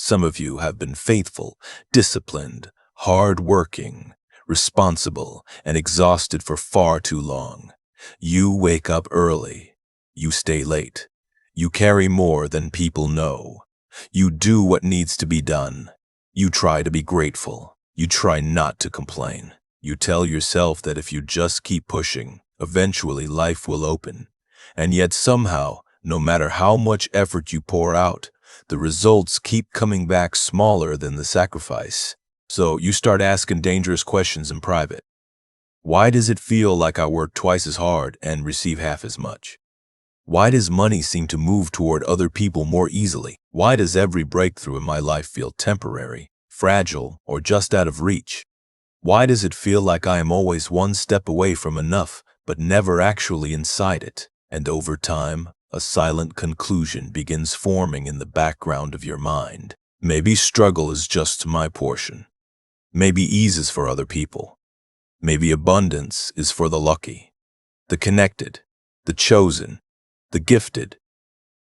Some of you have been faithful, disciplined, hardworking, responsible, and exhausted for far too long. You wake up early. You stay late. You carry more than people know. You do what needs to be done. You try to be grateful. You try not to complain. You tell yourself that if you just keep pushing, eventually life will open. And yet somehow, no matter how much effort you pour out, the results keep coming back smaller than the sacrifice. So you start asking dangerous questions in private. Why does it feel like I work twice as hard and receive half as much? Why does money seem to move toward other people more easily? Why does every breakthrough in my life feel temporary, fragile, or just out of reach? Why does it feel like I am always one step away from enough, but never actually inside it? And over time, a silent conclusion begins forming in the background of your mind. Maybe struggle is just my portion. Maybe ease is for other people. Maybe abundance is for the lucky, the connected, the chosen, the gifted,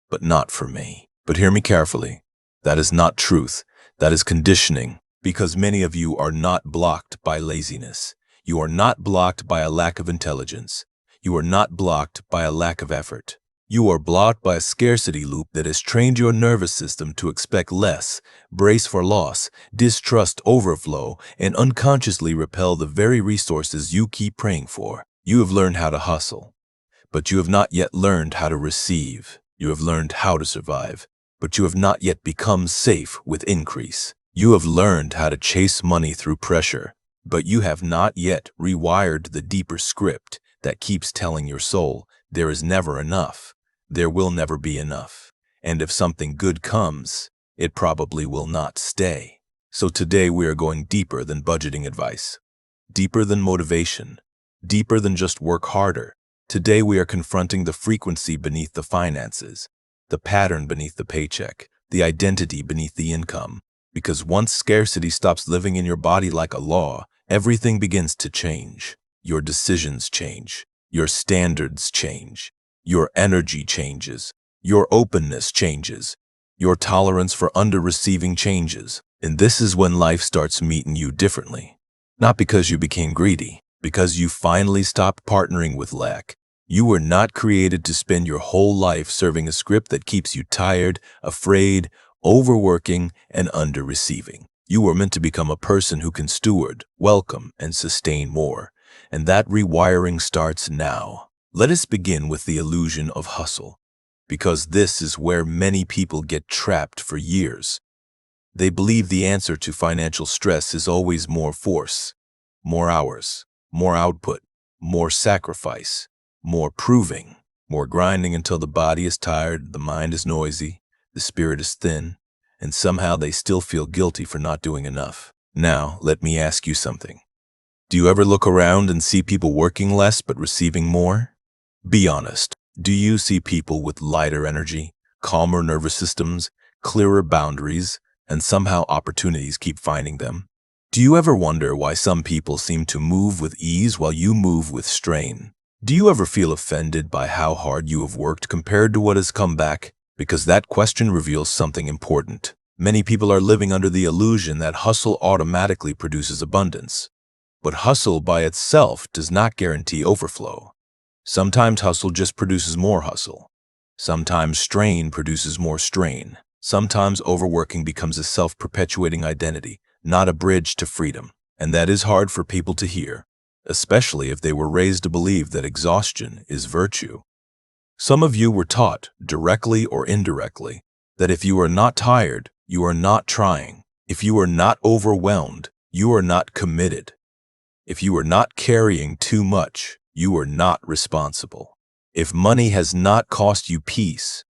but not for me. But hear me carefully. That is not truth. That is conditioning, because many of you are not blocked by laziness. You are not blocked by a lack of intelligence. You are not blocked by a lack of effort. You are blocked by a scarcity loop that has trained your nervous system to expect less, brace for loss, distrust overflow, and unconsciously repel the very resources you keep praying for. You have learned how to hustle, but you have not yet learned how to receive. You have learned how to survive, but you have not yet become safe with increase. You have learned how to chase money through pressure, but you have not yet rewired the deeper script that keeps telling your soul, there is never enough. There will never be enough. And if something good comes, it probably will not stay. So today we are going deeper than budgeting advice, deeper than motivation, deeper than just work harder. Today we are confronting the frequency beneath the finances, the pattern beneath the paycheck, the identity beneath the income. Because once scarcity stops living in your body like a law, everything begins to change. Your decisions change. Your standards change. Your energy changes. Your openness changes. Your tolerance for under-receiving changes. And this is when life starts meeting you differently. Not because you became greedy, because you finally stopped partnering with lack. You were not created to spend your whole life serving a script that keeps you tired, afraid, overworking, and under-receiving. You were meant to become a person who can steward, welcome, and sustain more. And that rewiring starts now. Let us begin with the illusion of hustle, because this is where many people get trapped for years. They believe the answer to financial stress is always more force, more hours, more output, more sacrifice, more proving, more grinding until the body is tired, the mind is noisy, the spirit is thin, and somehow they still feel guilty for not doing enough. Now, let me ask you something. Do you ever look around and see people working less but receiving more? Be honest. Do you see people with lighter energy, calmer nervous systems, clearer boundaries, and somehow opportunities keep finding them? Do you ever wonder why some people seem to move with ease while you move with strain? Do you ever feel offended by how hard you have worked compared to what has come back? Because that question reveals something important. Many people are living under the illusion that hustle automatically produces abundance. But hustle by itself does not guarantee overflow. Sometimes hustle just produces more hustle. Sometimes strain produces more strain. Sometimes overworking becomes a self-perpetuating identity, not a bridge to freedom. And that is hard for people to hear, especially if they were raised to believe that exhaustion is virtue. Some of you were taught, directly or indirectly, that if you are not tired, you are not trying. If you are not overwhelmed, you are not committed. If you are not carrying too much, you are not responsible. If money has not cost you peace,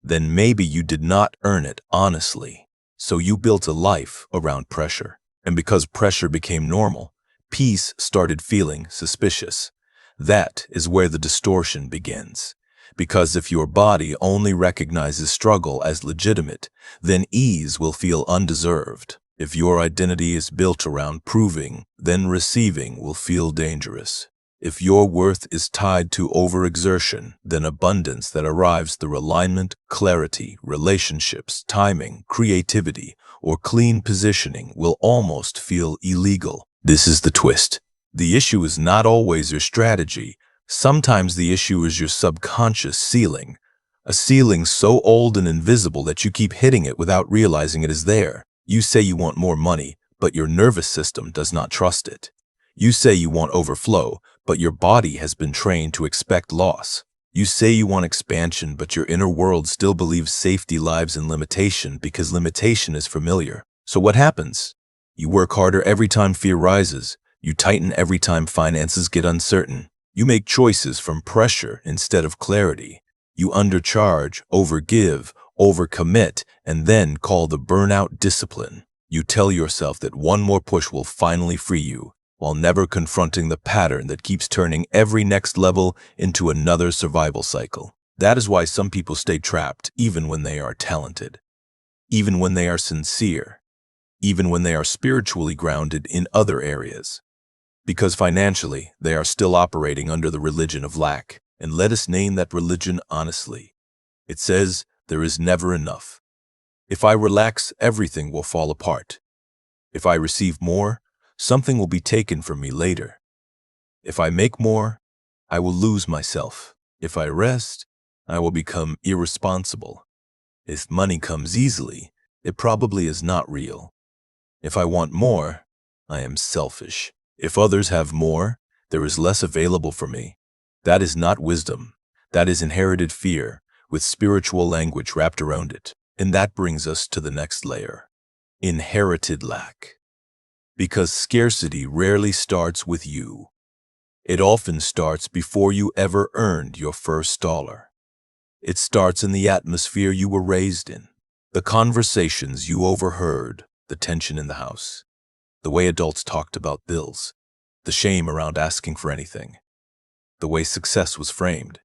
then maybe you did not earn it honestly. So you built a life around pressure. And because pressure became normal, peace started feeling suspicious. That is where the distortion begins. Because if your body only recognizes struggle as legitimate, then ease will feel undeserved. If your identity is built around proving, then receiving will feel dangerous. If your worth is tied to overexertion, then abundance that arrives through alignment, clarity, relationships, timing, creativity, or clean positioning will almost feel illegal. This is the twist. The issue is not always your strategy. Sometimes the issue is your subconscious ceiling. A ceiling so old and invisible that you keep hitting it without realizing it is there. You say you want more money, but your nervous system does not trust it. You say you want overflow, but your body has been trained to expect loss. You say you want expansion, but your inner world still believes safety lives in limitation because limitation is familiar. So what happens? You work harder every time fear rises. You tighten every time finances get uncertain. You make choices from pressure instead of clarity. You undercharge, overgive, overcommit, and then call the burnout discipline. You tell yourself that one more push will finally free you, while never confronting the pattern that keeps turning every next level into another survival cycle. That is why some people stay trapped even when they are talented, even when they are sincere, even when they are spiritually grounded in other areas. Because financially, they are still operating under the religion of lack. And let us name that religion honestly. It says there is never enough. If I relax, everything will fall apart. If I receive more, something will be taken from me later. If I make more, I will lose myself. If I rest, I will become irresponsible. If money comes easily, it probably is not real. If I want more, I am selfish. If others have more, there is less available for me. That is not wisdom. That is inherited fear with spiritual language wrapped around it. And that brings us to the next layer. Inherited lack. Because scarcity rarely starts with you. It often starts before you ever earned your first dollar. It starts in the atmosphere you were raised in, the conversations you overheard, the tension in the house, the way adults talked about bills, the shame around asking for anything, the way success was framed,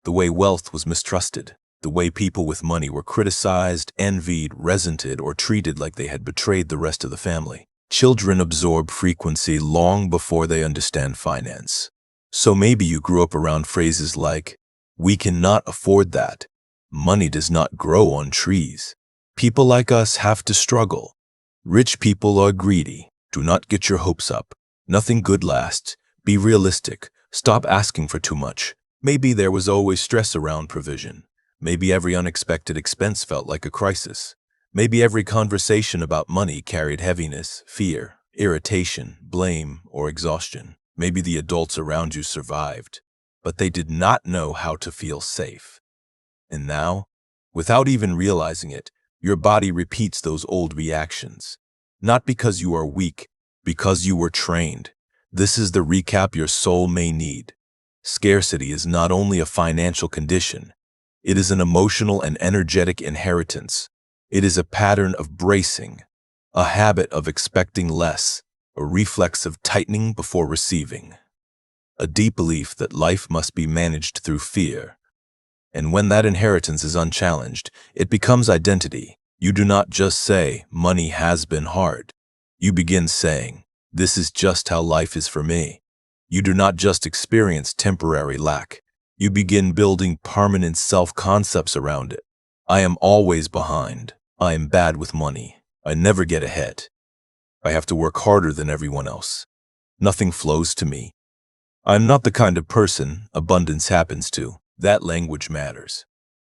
the way wealth was mistrusted, the way people with money were criticized, envied, resented, or treated like they had betrayed the rest of the family. Children absorb frequency long before they understand finance. So maybe you grew up around phrases like, "We cannot afford that. Money does not grow on trees. People like us have to struggle. Rich people are greedy. Do not get your hopes up. Nothing good lasts. Be realistic. Stop asking for too much." Maybe there was always stress around provision. Maybe every unexpected expense felt like a crisis. Maybe every conversation about money carried heaviness, fear, irritation, blame, or exhaustion. Maybe the adults around you survived, but they did not know how to feel safe. And now, without even realizing it, your body repeats those old reactions. Not because you are weak, because you were trained. This is the recap your soul may need. Scarcity is not only a financial condition, it is an emotional and energetic inheritance. It is a pattern of bracing, a habit of expecting less, a reflex of tightening before receiving, a deep belief that life must be managed through fear. And when that inheritance is unchallenged, it becomes identity. You do not just say, "Money has been hard." You begin saying, "This is just how life is for me." You do not just experience temporary lack. You begin building permanent self-concepts around it. I am always behind. I am bad with money. I never get ahead. I have to work harder than everyone else. Nothing flows to me. I'm not the kind of person abundance happens to. That language matters.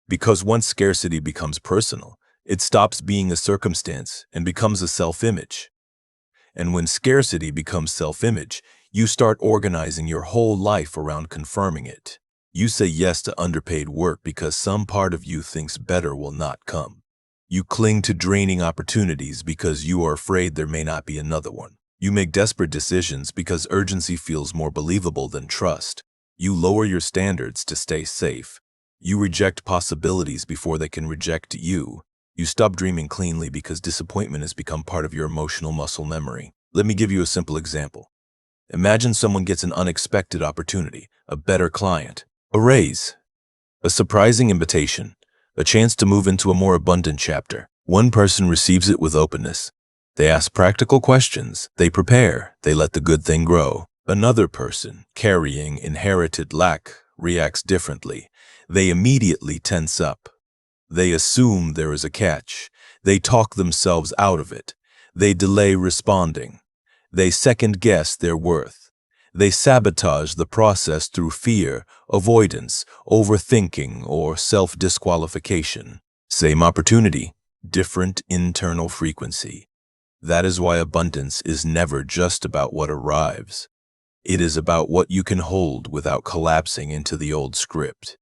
Because once scarcity becomes personal, it stops being a circumstance and becomes a self-image. And when scarcity becomes self-image, you start organizing your whole life around confirming it. You say yes to underpaid work because some part of you thinks better will not come. You cling to draining opportunities because you are afraid there may not be another one. You make desperate decisions because urgency feels more believable than trust. You lower your standards to stay safe. You reject possibilities before they can reject you. You stop dreaming cleanly because disappointment has become part of your emotional muscle memory. Let me give you a simple example. Imagine someone gets an unexpected opportunity, a better client, a raise, a surprising invitation, a chance to move into a more abundant chapter. One person receives it with openness. They ask practical questions, they prepare, they let the good thing grow. Another person carrying inherited lack reacts differently. They immediately tense up. They assume there is a catch. They talk themselves out of it. They delay responding. They second-guess their worth. They sabotage the process through fear, avoidance, overthinking, or self-disqualification. Same opportunity, different internal frequency. That is why abundance is never just about what arrives. It is about what you can hold without collapsing into the old script.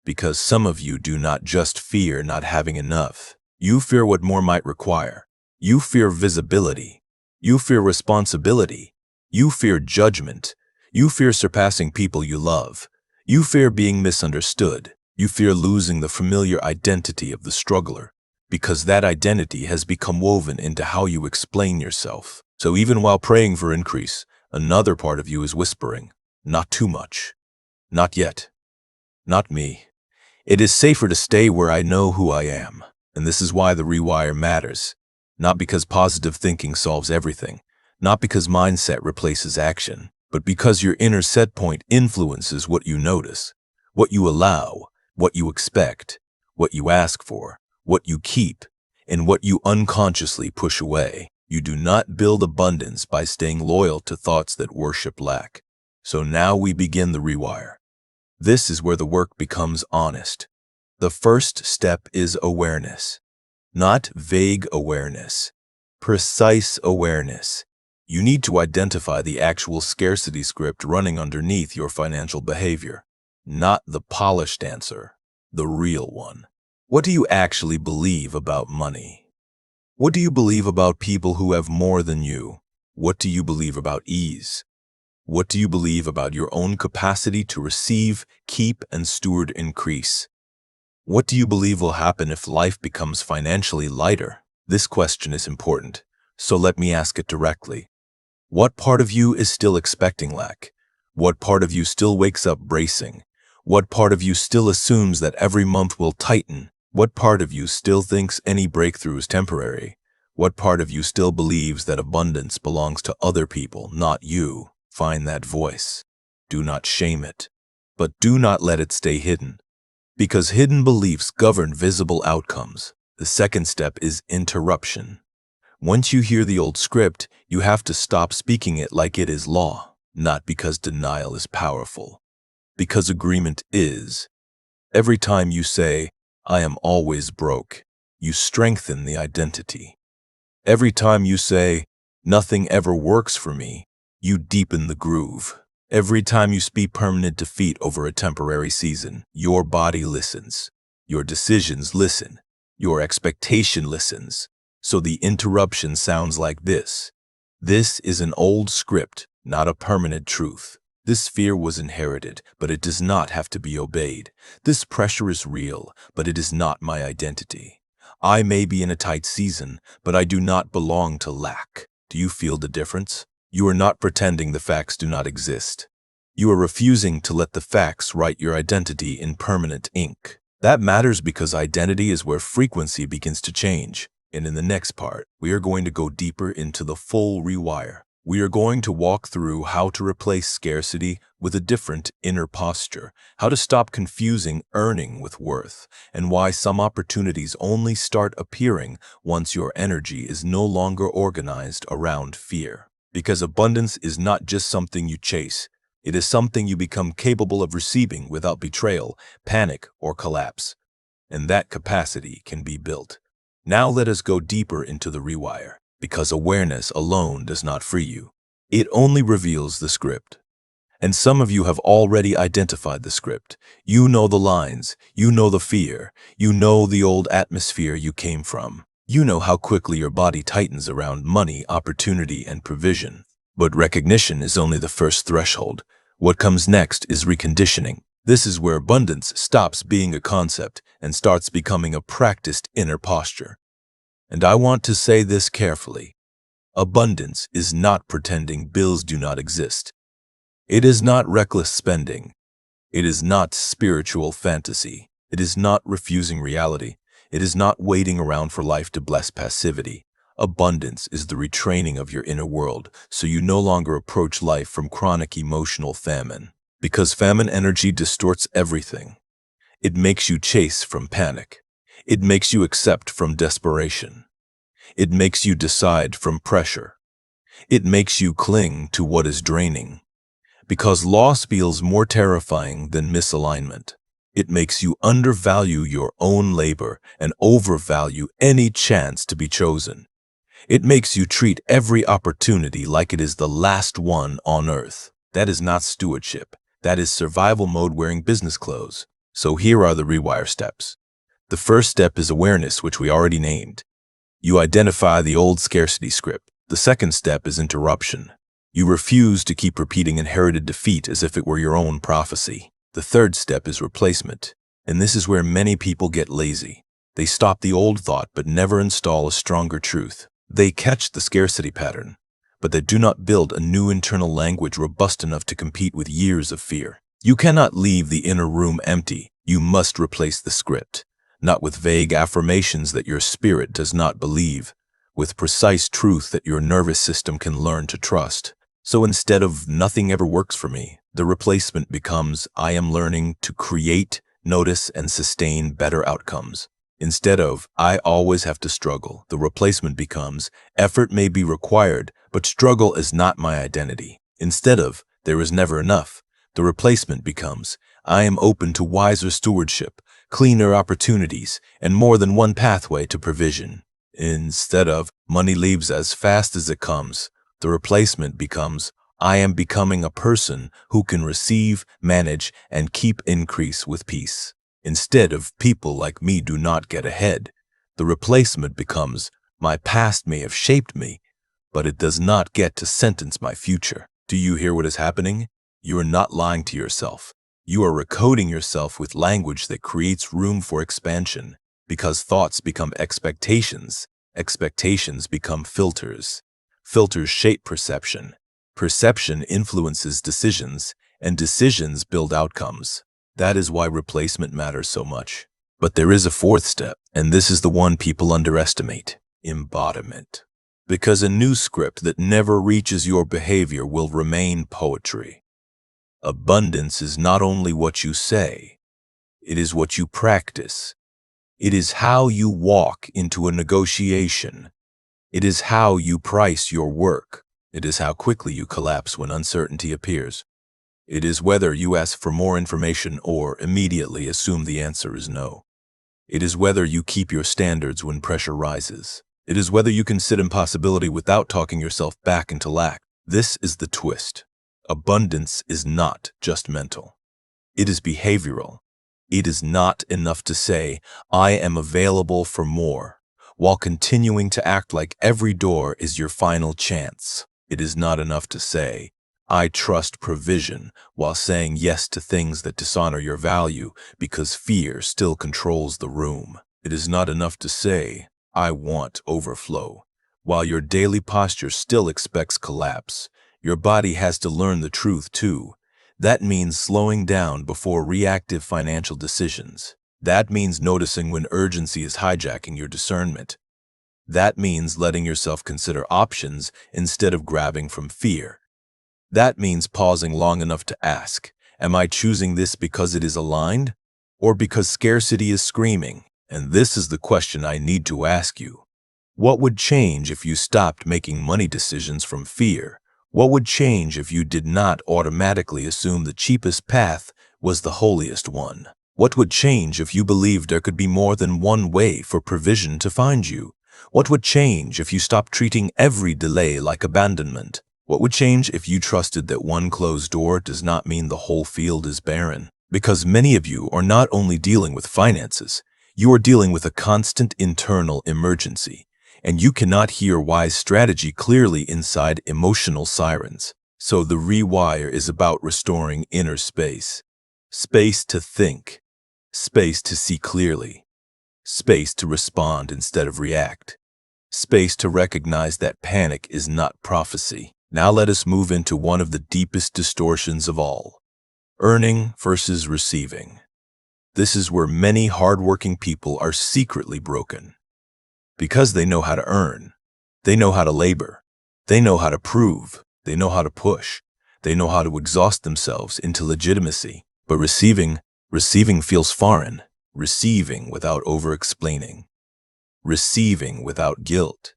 Because some of you do not just fear not having enough. You fear what more might require. You fear visibility. You fear responsibility. You fear judgment. You fear surpassing people you love. You fear being misunderstood. You fear losing the familiar identity of the struggler, because that identity has become woven into how you explain yourself. So even while praying for increase, another part of you is whispering, not too much. Not yet. Not me. It is safer to stay where I know who I am. And this is why the rewire matters. Not because positive thinking solves everything. Not because mindset replaces action. But because your inner set point influences what you notice, what you allow, what you expect, what you ask for, what you keep, and what you unconsciously push away. You do not build abundance by staying loyal to thoughts that worship lack. So now we begin the rewire. This is where the work becomes honest. The first step is awareness. Not vague awareness. Precise awareness. You need to identify the actual scarcity script running underneath your financial behavior. Not the polished answer, the real one. What do you actually believe about money? What do you believe about people who have more than you? What do you believe about ease? What do you believe about your own capacity to receive, keep, and steward increase? What do you believe will happen if life becomes financially lighter? This question is important, so let me ask it directly. What part of you is still expecting lack? What part of you still wakes up bracing? What part of you still assumes that every month will tighten? What part of you still thinks any breakthrough is temporary? What part of you still believes that abundance belongs to other people, not you? Find that voice. Do not shame it, but do not let it stay hidden, because hidden beliefs govern visible outcomes. The second step is interruption. Once you hear the old script, you have to stop speaking it like it is law, not because denial is powerful, because agreement is. Every time you say, "I am always broke," you strengthen the identity. Every time you say, "Nothing ever works for me," you deepen the groove. Every time you speak permanent defeat over a temporary season, your body listens. Your decisions listen. Your expectation listens. So the interruption sounds like this. This is an old script, not a permanent truth. This fear was inherited, but it does not have to be obeyed. This pressure is real, but it is not my identity. I may be in a tight season, but I do not belong to lack. Do you feel the difference? You are not pretending the facts do not exist. You are refusing to let the facts write your identity in permanent ink. That matters because identity is where frequency begins to change. And in the next part, we are going to go deeper into the full rewire. We are going to walk through how to replace scarcity with a different inner posture, how to stop confusing earning with worth, and why some opportunities only start appearing once your energy is no longer organized around fear. Because abundance is not just something you chase, it is something you become capable of receiving without betrayal, panic, or collapse. And that capacity can be built. Now let us go deeper into the rewire, because awareness alone does not free you. It only reveals the script. And some of you have already identified the script. You know the lines, you know the fear, you know the old atmosphere you came from. You know how quickly your body tightens around money, opportunity, and provision. But recognition is only the first threshold. What comes next is reconditioning. This is where abundance stops being a concept and starts becoming a practiced inner posture. And I want to say this carefully. Abundance is not pretending bills do not exist. It is not reckless spending. It is not spiritual fantasy. It is not refusing reality. It is not waiting around for life to bless passivity. Abundance is the retraining of your inner world, so you no longer approach life from chronic emotional famine. Because famine energy distorts everything. It makes you chase from panic. It makes you accept from desperation. It makes you decide from pressure. It makes you cling to what is draining. Because loss feels more terrifying than misalignment. It makes you undervalue your own labor and overvalue any chance to be chosen. It makes you treat every opportunity like it is the last one on earth. That is not stewardship. That is survival mode wearing business clothes. So here are the rewire steps. The first step is awareness, which we already named. You identify the old scarcity script. The second step is interruption. You refuse to keep repeating inherited defeat as if it were your own prophecy. The third step is replacement. And this is where many people get lazy. They stop the old thought but never install a stronger truth. They catch the scarcity pattern, but they do not build a new internal language robust enough to compete with years of fear. You cannot leave the inner room empty. You must replace the script, not with vague affirmations that your spirit does not believe, with precise truth that your nervous system can learn to trust. So instead of "nothing ever works for me," the replacement becomes "I am learning to create, notice, and sustain better outcomes." Instead of "I always have to struggle," the replacement becomes "effort may be required, but struggle is not my identity." Instead of "there is never enough," the replacement becomes "I am open to wiser stewardship, cleaner opportunities, and more than one pathway to provision." Instead of "money leaves as fast as it comes," the replacement becomes "I am becoming a person who can receive, manage, and keep increase with peace." Instead of "people like me do not get ahead," the replacement becomes "my past may have shaped me, but it does not get to sentence my future." Do you hear what is happening? You are not lying to yourself. You are recoding yourself with language that creates room for expansion. Because thoughts become expectations, expectations become filters. Filters shape perception. Perception influences decisions, and decisions build outcomes. That is why replacement matters so much. But there is a fourth step, and this is the one people underestimate: embodiment. Because a new script that never reaches your behavior will remain poetry. Abundance is not only what you say, it is what you practice. It is how you walk into a negotiation. It is how you price your work. It is how quickly you collapse when uncertainty appears. It is whether you ask for more information or immediately assume the answer is no. It is whether you keep your standards when pressure rises. It is whether you can sit in possibility without talking yourself back into lack. This is the twist. Abundance is not just mental. It is behavioral. It is not enough to say, "I am available for more," while continuing to act like every door is your final chance. It is not enough to say, "I trust provision," while saying yes to things that dishonor your value because fear still controls the room. It is not enough to say, "I want overflow," while your daily posture still expects collapse. Your body has to learn the truth too. That means slowing down before reactive financial decisions. That means noticing when urgency is hijacking your discernment. That means letting yourself consider options instead of grabbing from fear. That means pausing long enough to ask, "Am I choosing this because it is aligned, or because scarcity is screaming?" And this is the question I need to ask you. What would change if you stopped making money decisions from fear? What would change if you did not automatically assume the cheapest path was the holiest one? What would change if you believed there could be more than one way for provision to find you? What would change if you stopped treating every delay like abandonment? What would change if you trusted that one closed door does not mean the whole field is barren? Because many of you are not only dealing with finances, you are dealing with a constant internal emergency, and you cannot hear wise strategy clearly inside emotional sirens. So the rewire is about restoring inner space. Space to think. Space to see clearly. Space to respond instead of react. Space to recognize that panic is not prophecy. Now let us move into one of the deepest distortions of all: earning versus receiving. This is where many hardworking people are secretly broken. Because they know how to earn, They know how to labor. They know how to prove. They know how to push. They know how to exhaust themselves into legitimacy. But receiving feels foreign. Receiving without over-explaining. Receiving without guilt.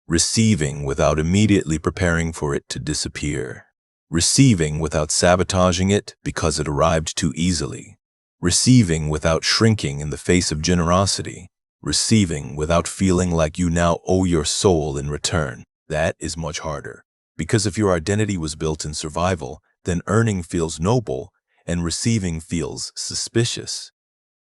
Receiving without immediately preparing for it to disappear. Receiving without sabotaging it because it arrived too easily. Receiving without shrinking in the face of generosity. Receiving without feeling like you now owe your soul in return. That is much harder. Because if your identity was built in survival, then earning feels noble and receiving feels suspicious.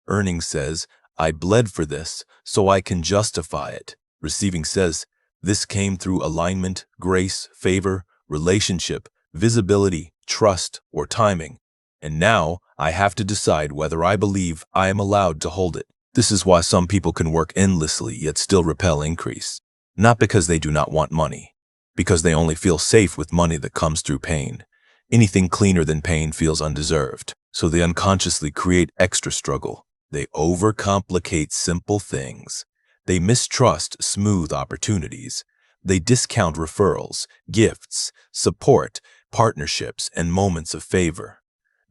Earning says, I bled for this, so I can justify it. Receiving says, this came through alignment, grace, favor, relationship, visibility, trust, or timing. And now I have to decide whether I believe I am allowed to hold it. This is why some people can work endlessly yet still repel increase. Not because they do not want money, because they only feel safe with money that comes through pain. Anything cleaner than pain feels undeserved, so they unconsciously create extra struggle. They overcomplicate simple things. They mistrust smooth opportunities. They discount referrals, gifts, support, partnerships, and moments of favor.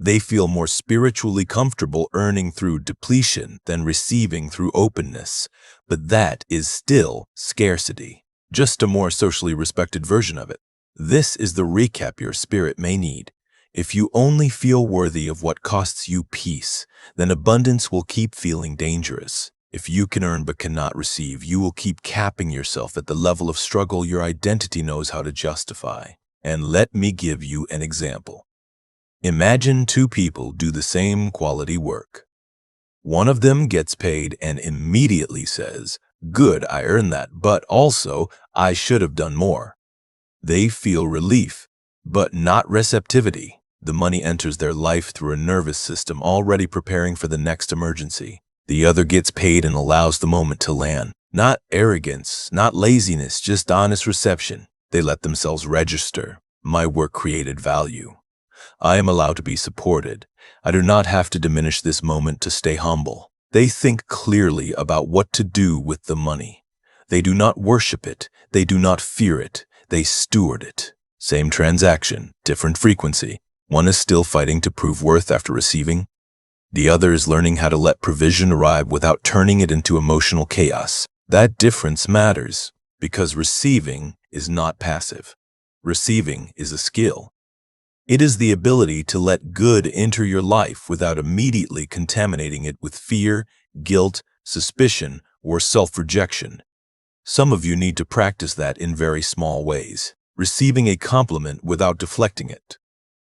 They feel more spiritually comfortable earning through depletion than receiving through openness. But that is still scarcity, just a more socially respected version of it. This is the recap your spirit may need. If you only feel worthy of what costs you peace, then abundance will keep feeling dangerous. If you can earn but cannot receive, you will keep capping yourself at the level of struggle your identity knows how to justify. And let me give you an example. Imagine two people do the same quality work. One of them gets paid and immediately says, good, I earned that, but also I should have done more. They feel relief, but not receptivity. The money enters their life through a nervous system already preparing for the next emergency. The other gets paid and allows the moment to land. Not arrogance, not laziness, just honest reception. They let themselves register. My work created value. I am allowed to be supported. I do not have to diminish this moment to stay humble. They think clearly about what to do with the money. They do not worship it. They do not fear it. They steward it. Same transaction, different frequency. One is still fighting to prove worth after receiving. The other is learning how to let provision arrive without turning it into emotional chaos. That difference matters because receiving is not passive. Receiving is a skill. It is the ability to let good enter your life without immediately contaminating it with fear, guilt, suspicion, or self-rejection. Some of you need to practice that in very small ways. Receiving a compliment without deflecting it.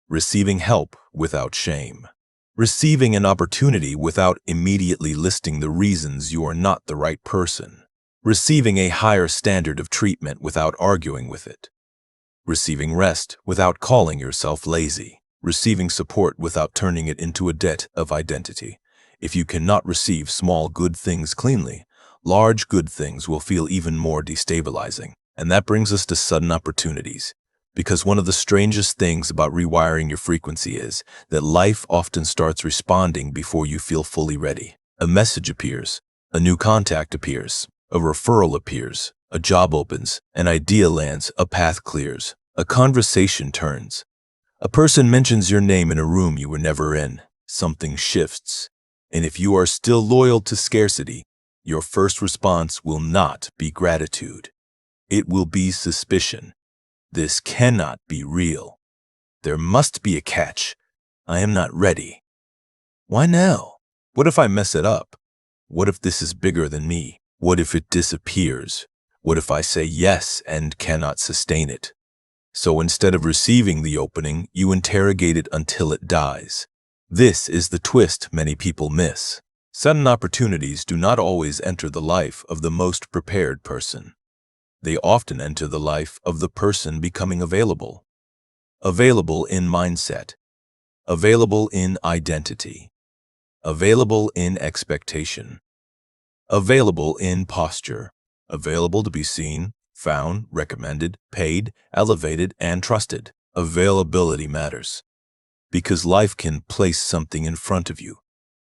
Receiving help without shame. Receiving an opportunity without immediately listing the reasons you are not the right person. Receiving a higher standard of treatment without arguing with it. Receiving rest without calling yourself lazy. Receiving support without turning it into a debt of identity. If you cannot receive small good things cleanly, large good things will feel even more destabilizing. And that brings us to sudden opportunities. Because one of the strangest things about rewiring your frequency is that life often starts responding before you feel fully ready. A message appears, a new contact appears, a referral appears, a job opens, an idea lands, a path clears, a conversation turns. A person mentions your name in a room you were never in. Something shifts. And if you are still loyal to scarcity, your first response will not be gratitude. It will be suspicion. This cannot be real. There must be a catch. I am not ready. Why now? What if I mess it up? What if this is bigger than me? What if it disappears? What if I say yes and cannot sustain it? So instead of receiving the opening, you interrogate it until it dies. This is the twist many people miss. Sudden opportunities do not always enter the life of the most prepared person. They often enter the life of the person becoming available. Available in mindset. Available in identity. Available in expectation. Available in posture. Available to be seen, found, recommended, paid, elevated, and trusted. Availability matters. Because life can place something in front of you.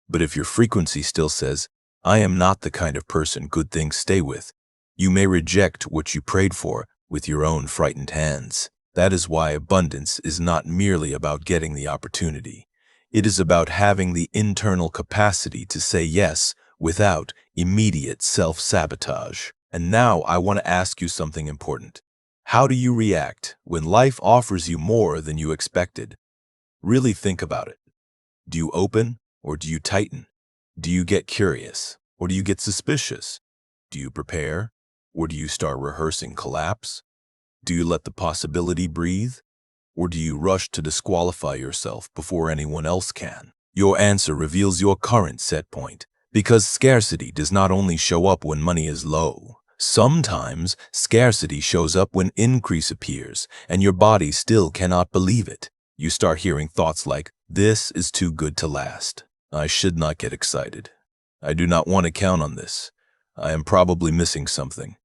But if your frequency still says, I am not the kind of person good things stay with, You may reject what you prayed for with your own frightened hands. That is why abundance is not merely about getting the opportunity. It is about having the internal capacity to say yes without immediate self-sabotage. And now I want to ask you something important. How do you react when life offers you more than you expected? Really think about it. Do you open or do you tighten? Do you get curious or do you get suspicious? Do you prepare or do you start rehearsing collapse? Do you let the possibility breathe or do you rush to disqualify yourself before anyone else can? Your answer reveals your current set point, because scarcity does not only show up when money is low. Sometimes scarcity shows up when increase appears and your body still cannot believe it. You start hearing thoughts like, "This is too good to last. I should not get excited. I do not want to count on this. I am probably missing something.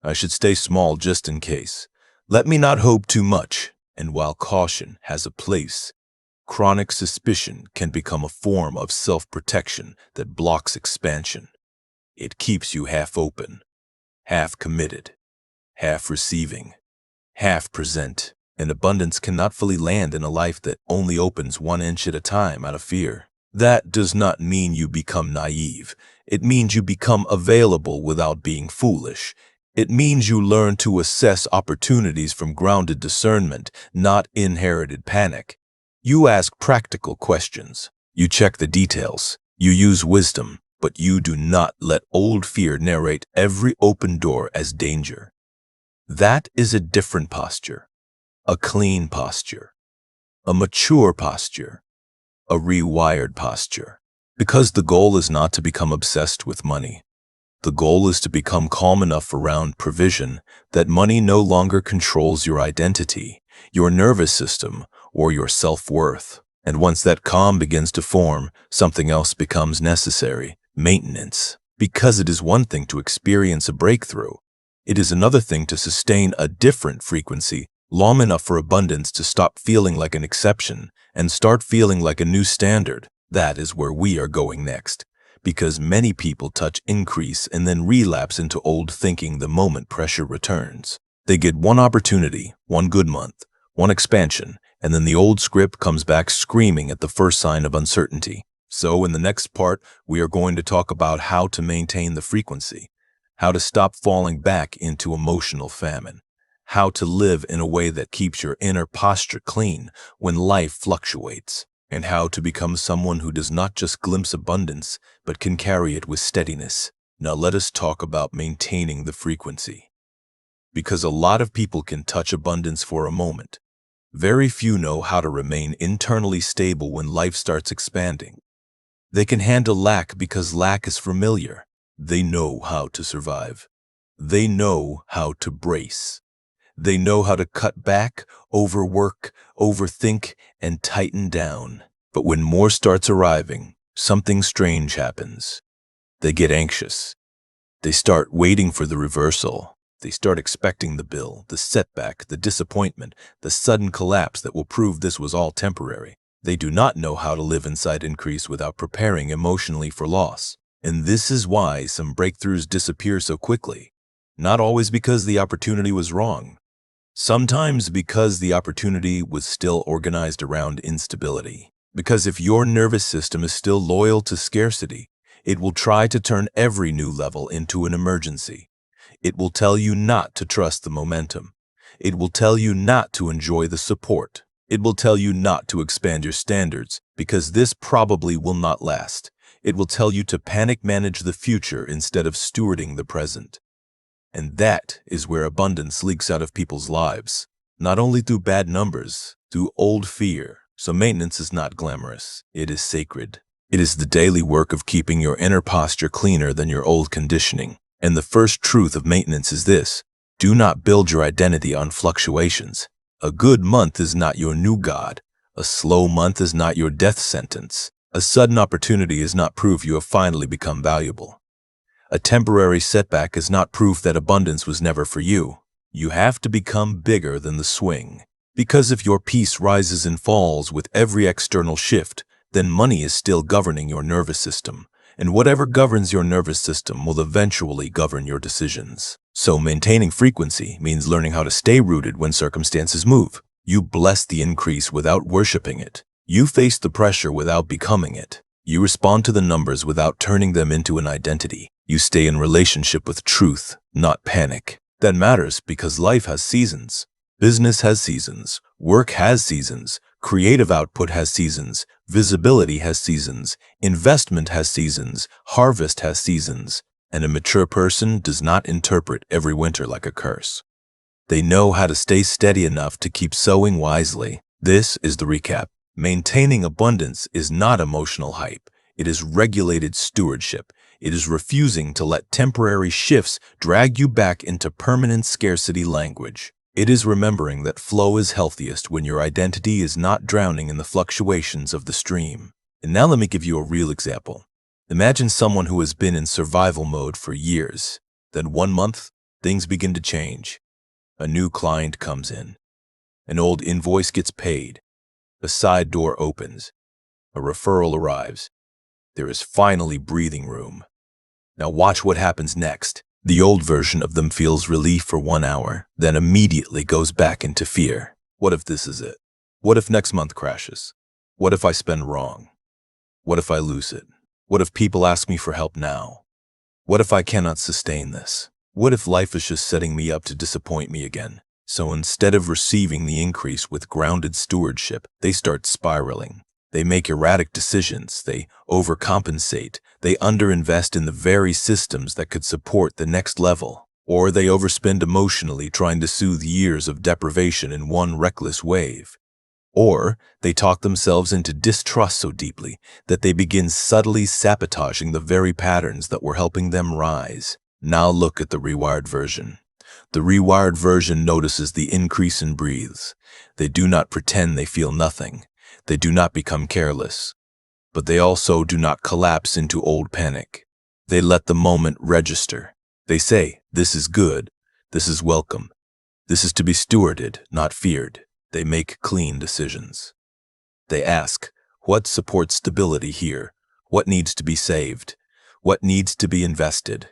I should stay small just in case. Let me not hope too much." And while caution has a place, chronic suspicion can become a form of self-protection that blocks expansion. It keeps you half open, half committed, half receiving, half present. And abundance cannot fully land in a life that only opens 1 inch at a time out of fear. That does not mean you become naive. It means you become available without being foolish. It means you learn to assess opportunities from grounded discernment, not inherited panic. You ask practical questions. You check the details. You use wisdom, but you do not let old fear narrate every open door as danger. That is a different posture, a clean posture, a mature posture, a rewired posture. Because the goal is not to become obsessed with money. The goal is to become calm enough around provision that money no longer controls your identity, your nervous system, or your self-worth. And once that calm begins to form, something else becomes necessary: maintenance. Because it is one thing to experience a breakthrough. It is another thing to sustain a different frequency long enough for abundance to stop feeling like an exception and start feeling like a new standard. That is where we are going next. Because many people touch increase and then relapse into old thinking the moment pressure returns. They get one opportunity, one good month, one expansion, and then the old script comes back screaming at the first sign of uncertainty. So in the next part, we are going to talk about how to maintain the frequency, how to stop falling back into emotional famine, how to live in a way that keeps your inner posture clean when life fluctuates, and how to become someone who does not just glimpse abundance, but can carry it with steadiness. Now let us talk about maintaining the frequency. Because a lot of people can touch abundance for a moment. Very few know how to remain internally stable when life starts expanding. They can handle lack because lack is familiar. They know how to survive. They know how to brace. They know how to cut back, overwork, overthink, and tighten down. But when more starts arriving, something strange happens. They get anxious. They start waiting for the reversal. They start expecting the bill, the setback, the disappointment, the sudden collapse that will prove this was all temporary. They do not know how to live inside increase without preparing emotionally for loss. And this is why some breakthroughs disappear so quickly. Not always because the opportunity was wrong. Sometimes because the opportunity was still organized around instability. Because if your nervous system is still loyal to scarcity, it will try to turn every new level into an emergency. It will tell you not to trust the momentum. It will tell you not to enjoy the support. It will tell you not to expand your standards because this probably will not last. It will tell you to panic manage the future instead of stewarding the present. And that is where abundance leaks out of people's lives, not only through bad numbers, through old fear. So maintenance is not glamorous, it is sacred. It is the daily work of keeping your inner posture cleaner than your old conditioning. And the first truth of maintenance is this: do not build your identity on fluctuations. A good month is not your new god. A slow month is not your death sentence. A sudden opportunity is not proof you have finally become valuable. A temporary setback is not proof that abundance was never for you. You have to become bigger than the swing. Because if your peace rises and falls with every external shift, then money is still governing your nervous system. And whatever governs your nervous system will eventually govern your decisions. So maintaining frequency means learning how to stay rooted when circumstances move. You bless the increase without worshiping it. You face the pressure without becoming it. You respond to the numbers without turning them into an identity. You stay in relationship with truth, not panic. That matters because life has seasons. Business has seasons. Work has seasons. Creative output has seasons. Visibility has seasons. Investment has seasons. Harvest has seasons. And a mature person does not interpret every winter like a curse. They know how to stay steady enough to keep sowing wisely. This is the recap. Maintaining abundance is not emotional hype. It is regulated stewardship. It is refusing to let temporary shifts drag you back into permanent scarcity language. It is remembering that flow is healthiest when your identity is not drowning in the fluctuations of the stream. And now let me give you a real example. Imagine someone who has been in survival mode for years. Then one month, things begin to change. A new client comes in. An old invoice gets paid. A side door opens. A referral arrives. There is finally breathing room. Now watch what happens next. The old version of them feels relief for 1 hour, then immediately goes back into fear. What if this is it? What if next month crashes? What if I spend wrong? What if I lose it? What if people ask me for help now? What if I cannot sustain this? What if life is just setting me up to disappoint me again? So instead of receiving the increase with grounded stewardship, they start spiraling. They make erratic decisions, they overcompensate, they underinvest in the very systems that could support the next level, or they overspend emotionally trying to soothe years of deprivation in one reckless wave. Or they talk themselves into distrust so deeply that they begin subtly sabotaging the very patterns that were helping them rise. Now look at the rewired version. The rewired version notices the increase and breathes. They do not pretend they feel nothing. They do not become careless. But they also do not collapse into old panic. They let the moment register. They say, this is good, this is welcome. This is to be stewarded, not feared. They make clean decisions. They ask, what supports stability here? What needs to be saved? What needs to be invested?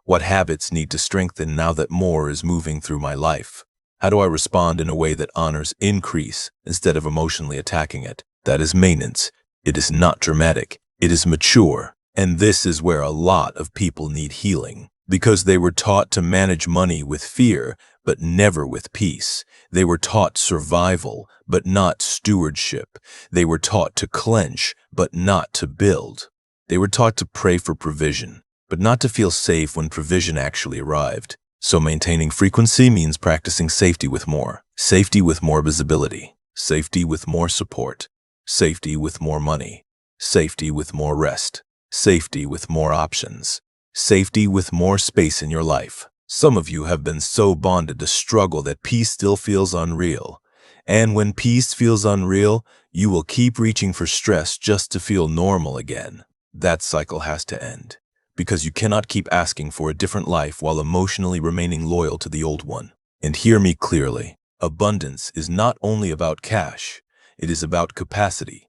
What habits need to strengthen now that more is moving through my life? How do I respond in a way that honors increase instead of emotionally attacking it? That is maintenance. It is not dramatic. It is mature. And this is where a lot of people need healing, because they were taught to manage money with fear, but never with peace. They were taught survival, but not stewardship. They were taught to clench, but not to build. They were taught to pray for provision, but not to feel safe when provision actually arrived. So maintaining frequency means practicing safety with more visibility, safety with more support, safety with more money, safety with more rest, safety with more options, safety with more space in your life. Some of you have been so bonded to struggle that peace still feels unreal. And when peace feels unreal, you will keep reaching for stress just to feel normal again. That cycle has to end, because you cannot keep asking for a different life while emotionally remaining loyal to the old one. And hear me clearly. Abundance is not only about cash, it is about capacity.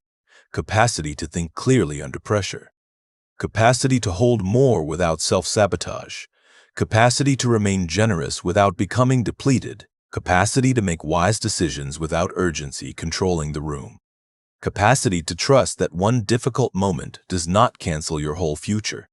Capacity to think clearly under pressure. Capacity to hold more without self-sabotage. Capacity to remain generous without becoming depleted. Capacity to make wise decisions without urgency controlling the room. Capacity to trust that one difficult moment does not cancel your whole future.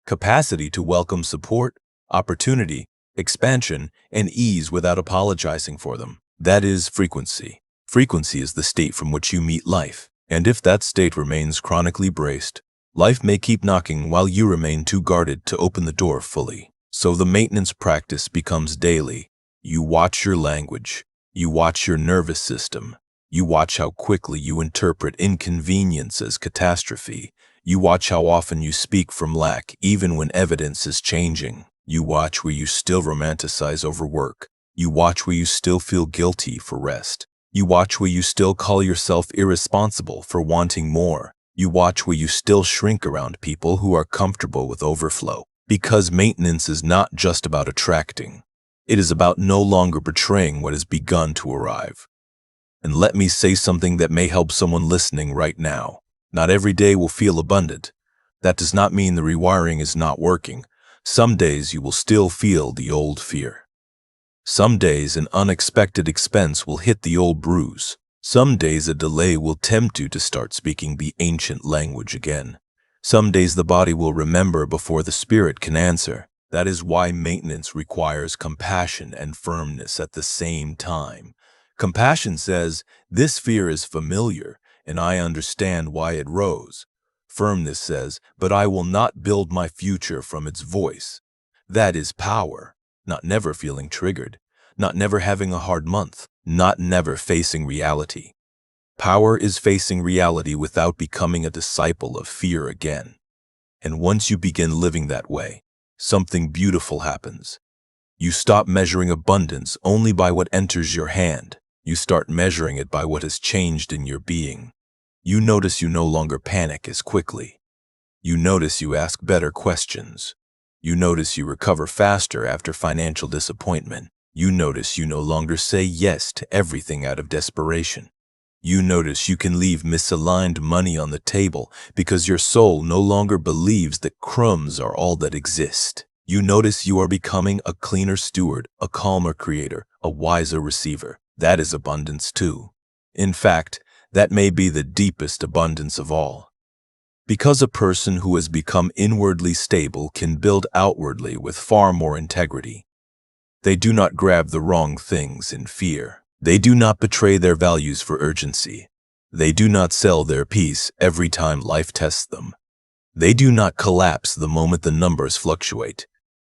Capacity to welcome support, opportunity, expansion, and ease without apologizing for them. That is frequency. Frequency is the state from which you meet life. And if that state remains chronically braced, life may keep knocking while you remain too guarded to open the door fully. So the maintenance practice becomes daily. You watch your language. You watch your nervous system. You watch how quickly you interpret inconvenience as catastrophe. You watch how often you speak from lack, even when evidence is changing. You watch where you still romanticize overwork. You watch where you still feel guilty for rest. You watch where you still call yourself irresponsible for wanting more. You watch where you still shrink around people who are comfortable with overflow. Because maintenance is not just about attracting. It is about no longer betraying what has begun to arrive. And let me say something that may help someone listening right now. Not every day will feel abundant, That does not mean the rewiring is not working. Some days you will still feel the old fear. Some days an unexpected expense will hit the old bruise. Some days a delay will tempt you to start speaking the ancient language again. Some days the body will remember before the spirit can answer. That is why maintenance requires compassion and firmness at the same time. Compassion says, this fear is familiar, and I understand why it rose. Firmness says, but I will not build my future from its voice. That is power, not never feeling triggered, not never having a hard month, not never facing reality. Power is facing reality without becoming a disciple of fear again. And once you begin living that way, something beautiful happens. You stop measuring abundance only by what enters your hand. You start measuring it by what has changed in your being. You notice you no longer panic as quickly. You notice you ask better questions. You notice you recover faster after financial disappointment. You notice you no longer say yes to everything out of desperation. You notice you can leave misaligned money on the table because your soul no longer believes that crumbs are all that exist. You notice you are becoming a cleaner steward, a calmer creator, a wiser receiver. That is abundance too. In fact, that may be the deepest abundance of all. Because a person who has become inwardly stable can build outwardly with far more integrity. They do not grab the wrong things in fear. They do not betray their values for urgency. They do not sell their peace every time life tests them. They do not collapse the moment the numbers fluctuate.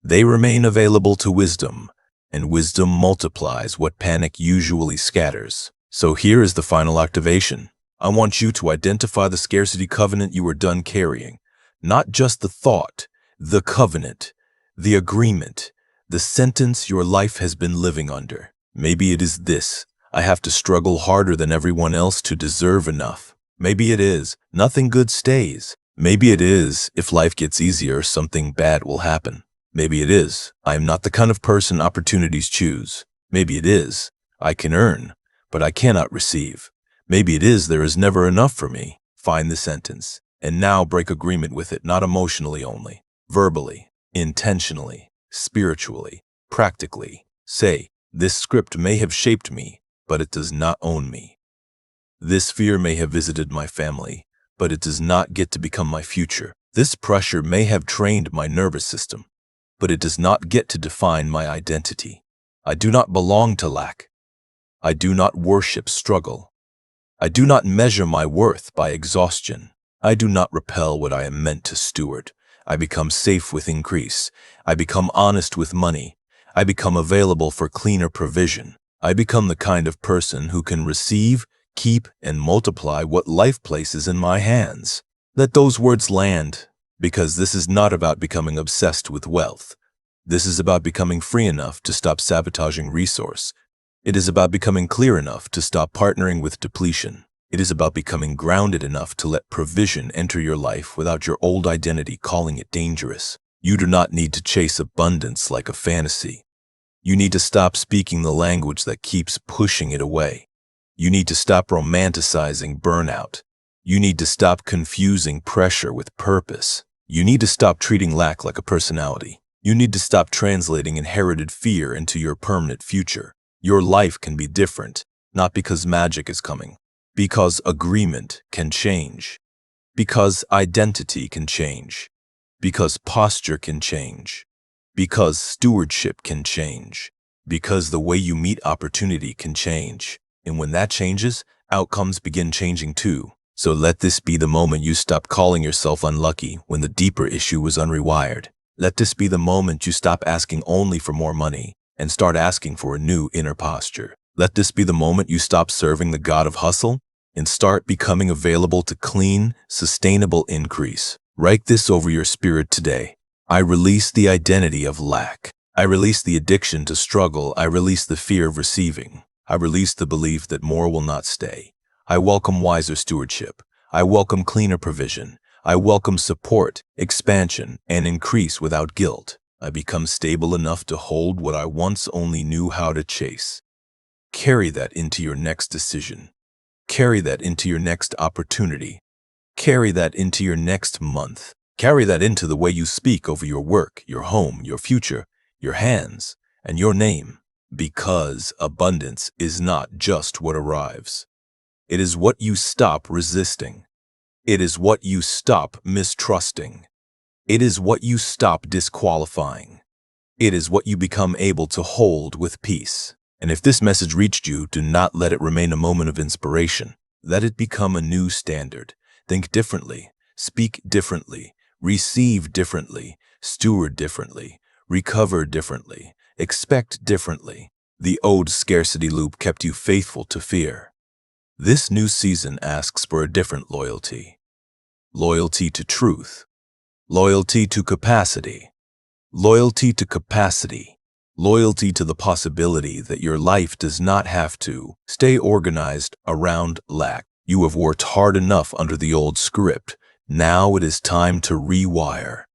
They remain available to wisdom, and wisdom multiplies what panic usually scatters. So here is the final activation. I want you to identify the scarcity covenant you are done carrying. Not just the thought, the covenant, the agreement, the sentence your life has been living under. Maybe it is this: I have to struggle harder than everyone else to deserve enough. Maybe it is, nothing good stays. Maybe it is, if life gets easier, something bad will happen. Maybe it is, I am not the kind of person opportunities choose. Maybe it is, I can earn, but I cannot receive. Maybe it is, there is never enough for me. Find the sentence, and now break agreement with it, not emotionally only, verbally, intentionally, spiritually, practically. Say, this script may have shaped me, but it does not own me. This fear may have visited my family, but it does not get to become my future. This pressure may have trained my nervous system, but it does not get to define my identity. I do not belong to lack. I do not worship struggle. I do not measure my worth by exhaustion. I do not repel what I am meant to steward. I become safe with increase. I become honest with money. I become available for cleaner provision. I become the kind of person who can receive, keep, and multiply what life places in my hands. Let those words land, because this is not about becoming obsessed with wealth. This is about becoming free enough to stop sabotaging resource. It is about becoming clear enough to stop partnering with depletion. It is about becoming grounded enough to let provision enter your life without your old identity calling it dangerous. You do not need to chase abundance like a fantasy. You need to stop speaking the language that keeps pushing it away. You need to stop romanticizing burnout. You need to stop confusing pressure with purpose. You need to stop treating lack like a personality. You need to stop translating inherited fear into your permanent future. Your life can be different, not because magic is coming, because agreement can change, because identity can change, because posture can change, because stewardship can change, because the way you meet opportunity can change. And when that changes, outcomes begin changing too. So let this be the moment you stop calling yourself unlucky when the deeper issue was unrewired. Let this be the moment you stop asking only for more money and start asking for a new inner posture. Let this be the moment you stop serving the god of hustle and start becoming available to clean, sustainable increase. Write this over your spirit today. I release the identity of lack. I release the addiction to struggle. I release the fear of receiving. I release the belief that more will not stay. I welcome wiser stewardship. I welcome cleaner provision. I welcome support, expansion, and increase without guilt. I become stable enough to hold what I once only knew how to chase. Carry that into your next decision. Carry that into your next opportunity. Carry that into your next month. Carry that into the way you speak over your work, your home, your future, your hands, and your name. Because abundance is not just what arrives. It is what you stop resisting. It is what you stop mistrusting. It is what you stop disqualifying. It is what you become able to hold with peace. And if this message reached you, do not let it remain a moment of inspiration. Let it become a new standard. Think differently, speak differently, receive differently, steward differently, recover differently, expect differently. The old scarcity loop kept you faithful to fear. This new season asks for a different loyalty. Loyalty to truth. Loyalty to capacity. Loyalty to capacity. Loyalty to the possibility that your life does not have to stay organized around lack. You have worked hard enough under the old script. Now it is time to rewire.